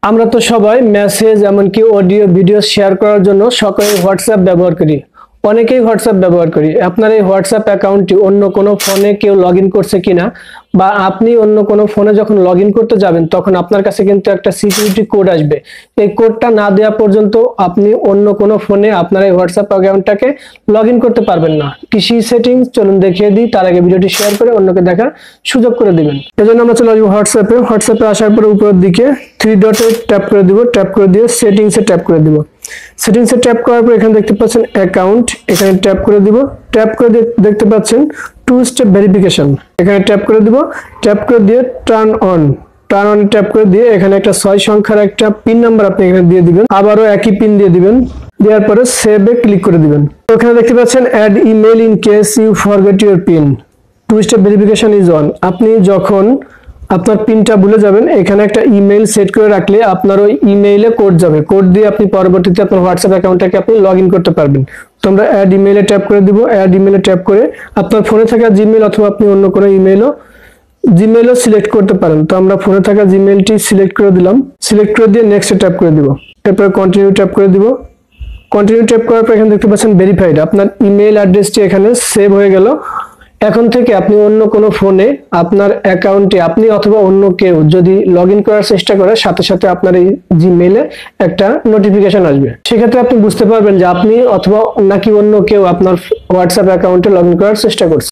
আমরা তো সবাই মেসেজ এমনকি অডিও ভিডিও শেয়ার করার জন্য সকলে হোয়াটসঅ্যাপ ব্যবহার করি। অনেকেই হোয়াটসঅ্যাপ ব্যবহার করি। আপনার এই হোয়াটসঅ্যাপ অ্যাকাউন্টটি অন্য কোনো ফোনে কেউ লগইন করছে কিনা বা আপনি অন্য কোনো ফোনে যখন লগইন করতে যাবেন তখন আপনার কাছে কিন্তু একটা সিকিউরিটি কোড আসবে। এই কোডটা না দেওয়া পর্যন্ত আপনি অন্য কোনো ফোনে আপনার এই হোয়াটসঅ্যাপ অ্যাকাউন্টটাকে লগইন করতে পারবেন না। কি সেই সেটিংস চলুন দেখিয়ে দিই, তার আগে ভিডিওটি শেয়ার করে অন্যকে দেখার সুযোগ করে দিবেন। এজন্য আমরা চলে আসবো হোয়াটসঅ্যাপে। হোয়াটসঅ্যাপে আসার পরে উপরের দিকে থ্রি ডটে ট্যাপ করে দিব, ট্যাপ করে দিয়ে সেটিংসে ট্যাপ করে দিব। সেটিংসে ট্যাপ করার পর এখানে দেখতে পাচ্ছেন অ্যাকাউন্ট, এখানে ট্যাপ করে দিব। ট্যাপ করে দেখতে পাচ্ছেন টু স্টেপ ভেরিফিকেশন, এখানে ট্যাপ করে দিব। ট্যাপ করে দিয়ে টার্ন অন ট্যাপ করে দিয়ে এখানে একটা 6 সংখ্যার একটা পিন নাম্বার আপনি এখানে দিয়ে দিবেন, আবারও একই পিন দিয়ে দিবেন। দেওয়ার পরে সেভে ক্লিক করে দিবেন। ওখানে দেখতে পাচ্ছেন add email in case you forget your PIN, two step verification is on. আপনি যখন আপনার পিনটা ভুলে যাবেন এখানে একটা ইমেল সেট করে রাখলে আপনার ওই ইমেইলে কোড যাবে, কোড দিয়ে আপনি পরবর্তীতে আপনার হোয়াটসঅ্যাপ অ্যাকাউন্টটাকে আপনি লগ ইন করতে পারবেন। তো আমরা অ্যাড ইমেইলে ট্যাপ করে দিব। অ্যাড ইমেইলে ট্যাপ করে আপনার ফোনে থাকা জিমেইল অথবা আপনি অন্য কোনো জিমেইলও সিলেক্ট করতে পারেন। তো আমরা ফোনে থাকা জিমেইলটি সিলেক্ট করে দিলাম। সিলেক্ট করে দিয়ে নেক্সটে ট্যাপ করে দিব। এরপরে কন্টিনিউ ট্যাপ করে দিব। কন্টিনিউ ট্যাপ করার পর এখানে দেখতে পাচ্ছেন ভেরিফাইড, আপনার ইমেইল অ্যাড্রেসটি এখানে সেভ হয়ে গেল। এখন থেকে আপনি অন্য কোনো ফোনে আপনার অ্যাকাউন্টে আপনি অথবা অন্য কেউ যদি লগ ইন করার চেষ্টা করে সাথে সাথে আপনার এই জিমেইলে একটা নোটিফিকেশন আসবে। সেক্ষেত্রে আপনি বুঝতে পারবেন যে আপনি অথবা নাকি অন্য কেউ আপনার হোয়াটসঅ্যাপ অ্যাকাউন্টে লগ ইন করার চেষ্টা করছে।